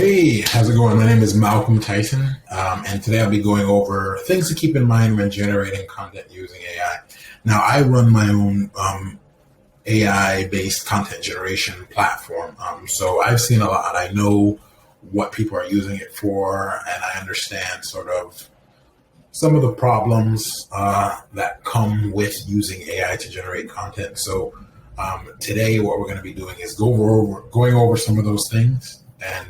Hey, how's it going? My name is Malcolm Tyson, and today I'll be going over things to keep in mind when generating content using AI. Now, I run my own AI-based content generation platform, so I've seen a lot. I know what people are using it for, and I understand sort of some of the problems that come with using AI to generate content. So today, what we're going to be doing is going over some of those things, and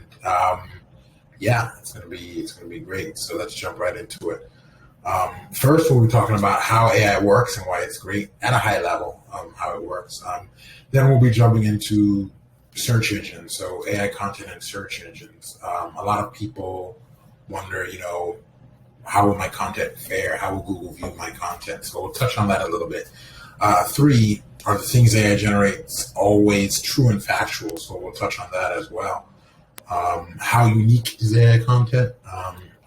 yeah, it's gonna be great. So let's jump right into it. First, we'll be talking about how AI works and why it's great at a high level, how it works. Then we'll be jumping into search engines, so AI content and search engines. A lot of people wonder, how will my content fare? How will Google view my content? So we'll touch on that a little bit. Three, are the things AI generates always true and factual? So we'll touch on that as well. How unique is AI content?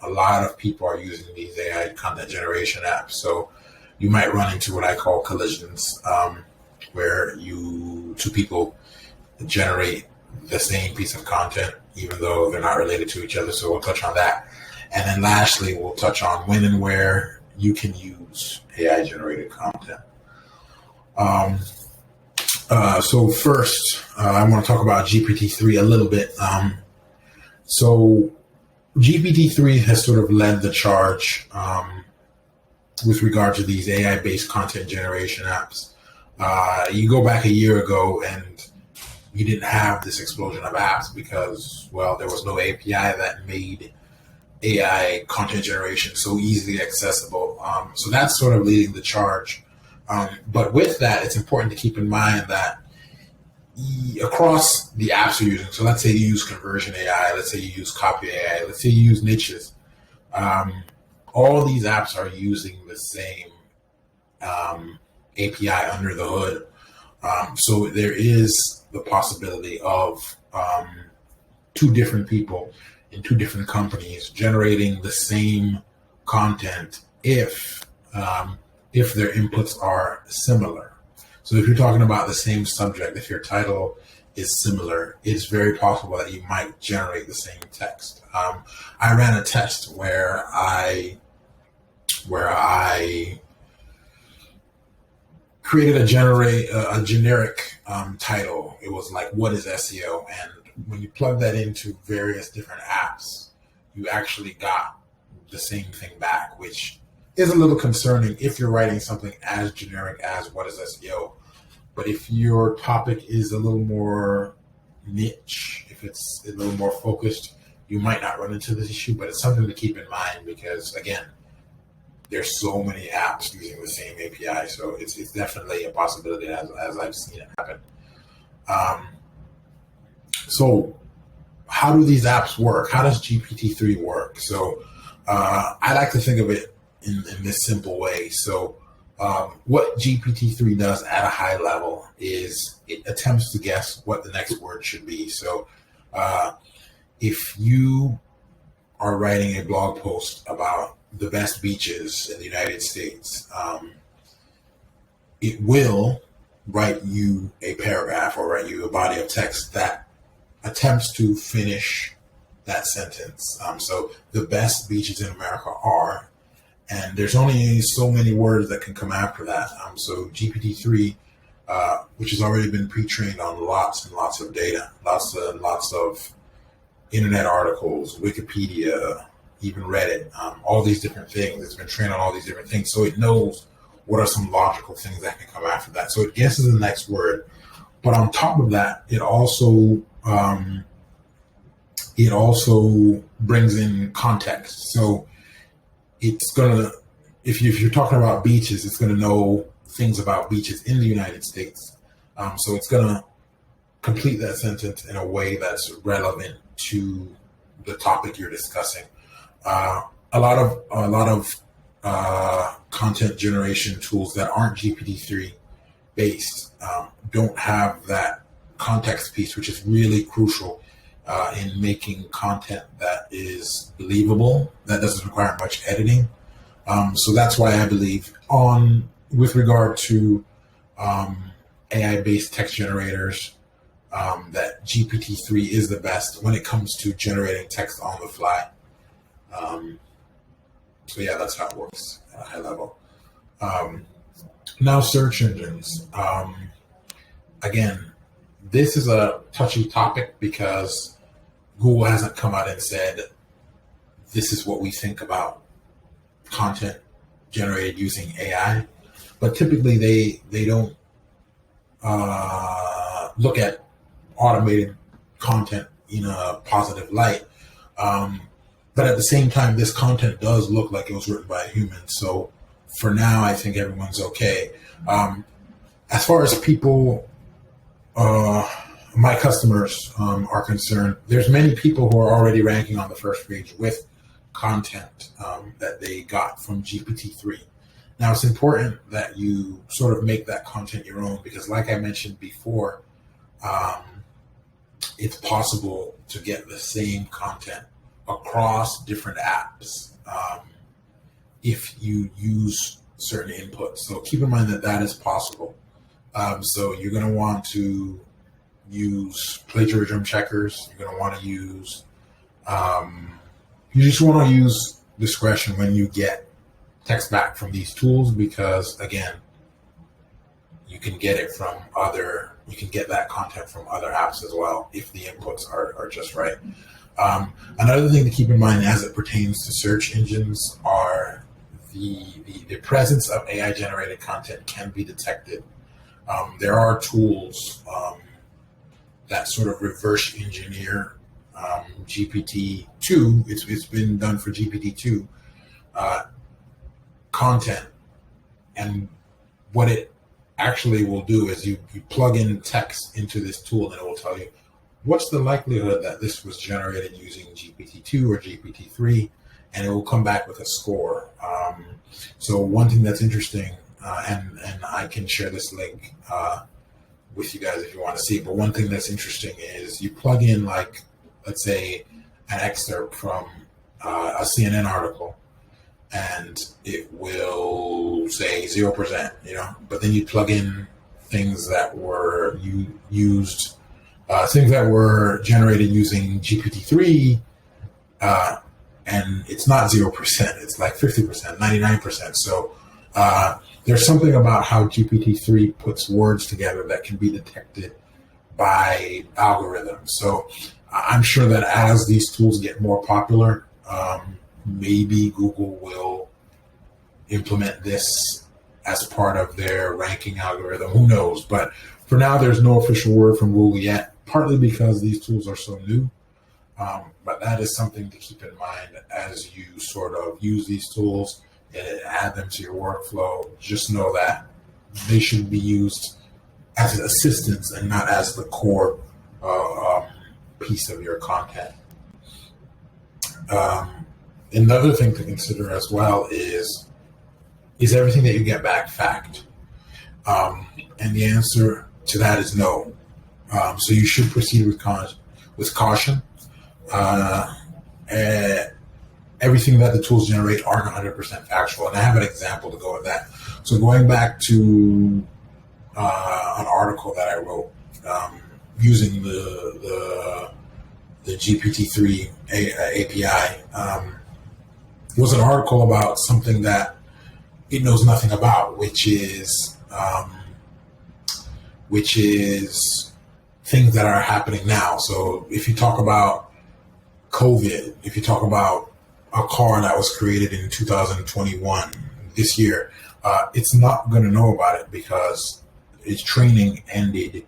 A lot of people are using these AI content generation apps. So you might run into what I call collisions, where two people generate the same piece of content, even though they're not related to each other. So we'll touch on that. And then lastly, we'll touch on when and where you can use AI generated content. So first, I want to talk about GPT-3 a little bit. So GPT-3 has sort of led the charge with regard to these AI-based content generation apps. You go back a year ago and you didn't have this explosion of apps because, well, there was no API that made AI content generation so easily accessible. So that's sort of leading the charge. But with that, it's important to keep in mind that across the apps you're using, so let's say you use conversion AI, let's say you use copy AI, let's say you use niches, all these apps are using the same API under the hood. So there is the possibility of two different people in two different companies generating the same content if their inputs are similar. So if you're talking about the same subject, if your title is similar, it's very possible that you might generate the same text. I ran a test where I created a generic title. It was like, "What is SEO?" And when you plug that into various different apps, you actually got the same thing back, which is a little concerning if you're writing something as generic as "What is SEO?" But if your topic is a little more niche, if it's a little more focused, you might not run into this issue, but it's something to keep in mind because, again, there's so many apps using the same API. So it's definitely a possibility as I've seen it happen. So how do these apps work? How does GPT-3 work? So I like to think of it in this simple way. So what GPT-3 does at a high level is it attempts to guess what the next word should be. So if you are writing a blog post about the best beaches in the United States, it will write you a paragraph or write you a body of text that attempts to finish that sentence. So the best beaches in America are, and there's only so many words that can come after that. So GPT-3, which has already been pre-trained on lots and lots of data, lots and lots of internet articles, Wikipedia, even Reddit, all these different things. It's been trained on all these different things. So it knows what are some logical things that can come after that. So it guesses the next word. But on top of that, it also brings in context. So it's gonna, if you're talking about beaches, it's gonna know things about beaches in the United States. So it's gonna complete that sentence in a way that's relevant to the topic you're discussing. A lot of content generation tools that aren't GPT-3 based don't have that context piece, which is really crucial in making content that is believable, that doesn't require much editing. So that's why I believe with regard to AI-based text generators, that GPT-3 is the best when it comes to generating text on the fly. So yeah, that's how it works at a high level. Now search engines. Again, this is a touchy topic because Google hasn't come out and said, this is what we think about content generated using AI. But typically they don't look at automated content in a positive light. But at the same time, this content does look like it was written by a human. So for now, I think everyone's okay. As far as people, my customers are concerned, there's many people who are already ranking on the first page with content that they got from GPT-3. Now, it's important that you sort of make that content your own because, like I mentioned before, it's possible to get the same content across different apps if you use certain inputs. So keep in mind that that is possible. So you're going to want to use plagiarism checkers. You're going to want to use, you just want to use discretion when you get text back from these tools because, again, you can get it from you can get that content from other apps as well if the inputs are just right. Another thing to keep in mind as it pertains to search engines are the presence of AI generated content can be detected. There are tools that sort of reverse engineer GPT-2. It's been done for GPT-2 content, and what it actually will do is you plug in text into this tool and it will tell you what's the likelihood that this was generated using GPT-2 or GPT-3, and it will come back with a score. So one thing that's interesting, and I can share this link with you guys if you want to see it, but one thing that's interesting is you plug in, like, let's say an excerpt from a CNN article, and it will say 0%, but then you plug in things that were used, things that were generated using GPT-3, and it's not 0%, it's like 50%, 99%. So there's something about how GPT-3 puts words together that can be detected by algorithms. So I'm sure that as these tools get more popular, maybe Google will implement this as part of their ranking algorithm. Who knows? But for now, there's no official word from Google yet, partly because these tools are so new. But that is something to keep in mind as you sort of use these tools and add them to your workflow. Just know that they should be used as assistants and not as the core piece of your content. Another thing to consider as well is everything that you get back fact? And the answer to that is no. So you should proceed with caution. Everything that the tools generate aren't 100% factual. And I have an example to go with that. So going back to an article that I wrote using the GPT-3 API, was an article about something that it knows nothing about, which is things that are happening now. So if you talk about COVID, if you talk about a car that was created in 2021, this year, it's not going to know about it because its training ended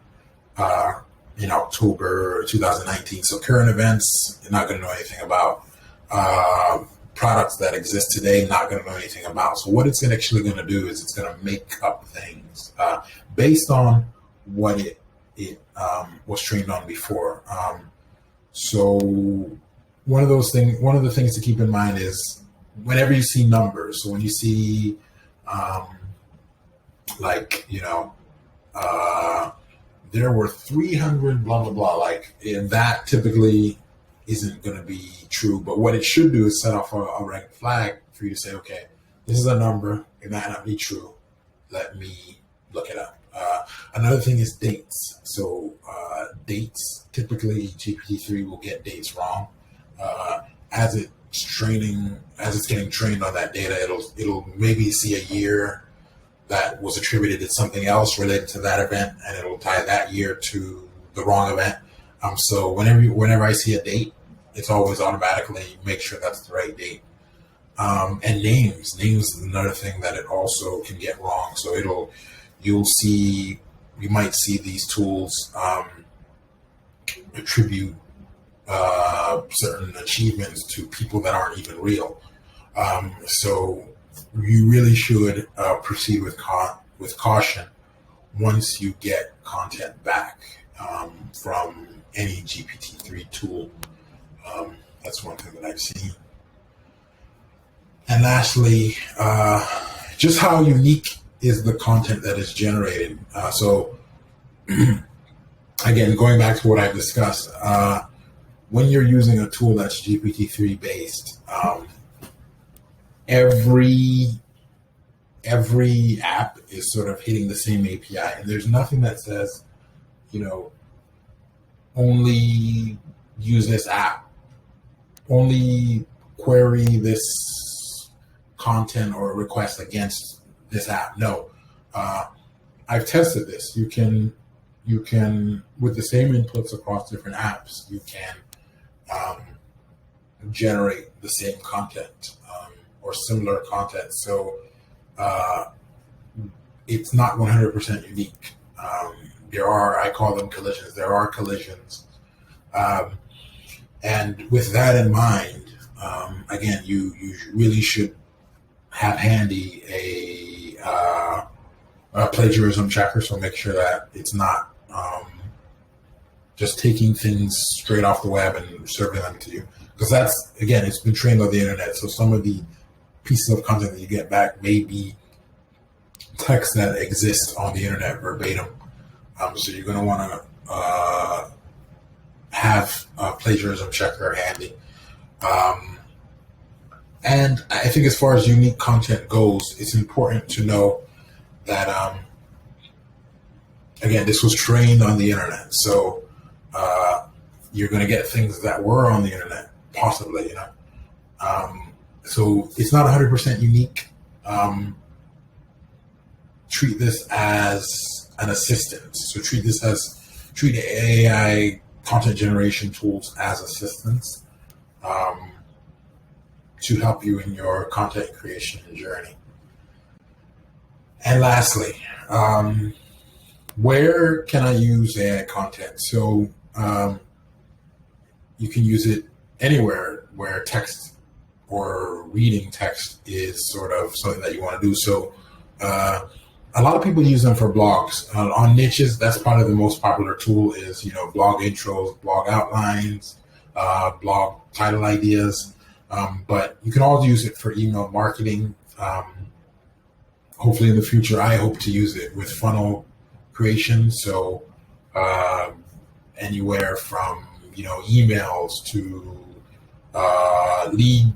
in October 2019. So current events, you're not going to know anything about. Products that exist today, not going to know anything about. So what it's actually going to do is it's going to make up things based on what it was trained on before. So one of the things to keep in mind is whenever you see numbers. So when you see there were 300 blah blah blah, and that typically isn't going to be true. But what it should do is set off a red flag for you to say, okay, this is a number. It might not be true. Let me look it up. Another thing is dates. So dates, typically GPT-3 will get dates wrong. As it's getting trained on that data, it'll maybe see a year that was attributed to something else related to that event, and it'll tie that year to the wrong event. So whenever I see a date, it's always automatically make sure that's the right date. And names is another thing that it also can get wrong. So you might see these tools attribute certain achievements to people that aren't even real. So you really should proceed with caution once you get content back from any GPT-3 tool. That's one thing that I've seen. And lastly, just how unique is the content that is generated. So again, going back to what I've discussed, when you're using a tool that's GPT-3 based, every app is sort of hitting the same API, and there's nothing that says, only use this app, only query this content or request against this app. No, I've tested this. You can, with the same inputs across different apps, you can generate the same content or similar content. So it's not 100% unique. I call them collisions. There are collisions. And with that in mind, again, you really should have handy a plagiarism checker. So make sure that it's not just taking things straight off the web and serving them to you. Because it's been trained on the internet. So some of the pieces of content that you get back may be text that exists on the internet verbatim. So you're going to want to have a plagiarism checker handy. And I think as far as unique content goes, it's important to know that, again, this was trained on the internet. So you're going to get things that were on the internet, possibly, So it's not 100% unique. Treat this as an assistant. So treat AI content generation tools as assistants to help you in your content creation journey. And lastly, where can I use AI content? So you can use it anywhere where text or reading text is sort of something that you want to do. So a lot of people use them for blogs. On niches, that's probably the most popular tool is, blog intros, blog outlines, blog title ideas. But you can also use it for email marketing. Hopefully in the future, I hope to use it with funnel creation. So anywhere from, emails to lead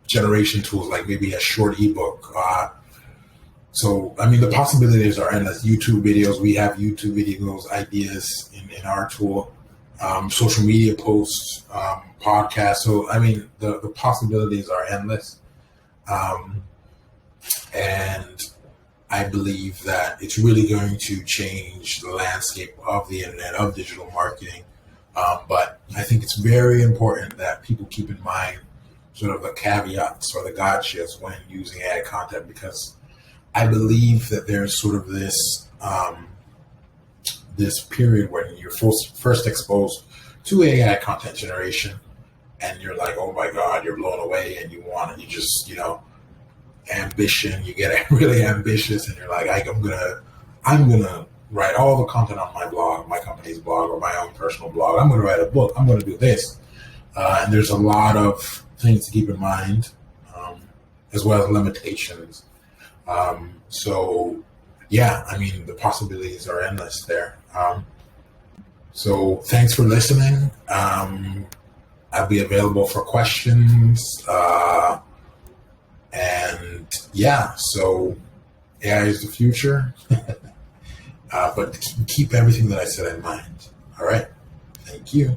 generation tools, like maybe a short ebook. So, the possibilities are endless. YouTube videos, we have YouTube videos ideas in our tool, social media posts, podcasts. So, the possibilities are endless. And I believe that it's really going to change the landscape of the internet, of digital marketing. But I think it's very important that people keep in mind sort of the caveats or the gotchas when using AI content, because I believe that there's sort of this period when you're first exposed to AI content generation, and you're like, oh my God, you're blown away, and you just, ambition. You get really ambitious, and you're like, I'm gonna write all the content on my blog, my company's blog, or my own personal blog. I'm gonna write a book. I'm gonna do this, and there's a lot of things to keep in mind, as well as limitations. So yeah, the possibilities are endless there. So thanks for listening. I'll be available for questions. And yeah, so AI is the future, but keep everything that I said in mind. All right. Thank you.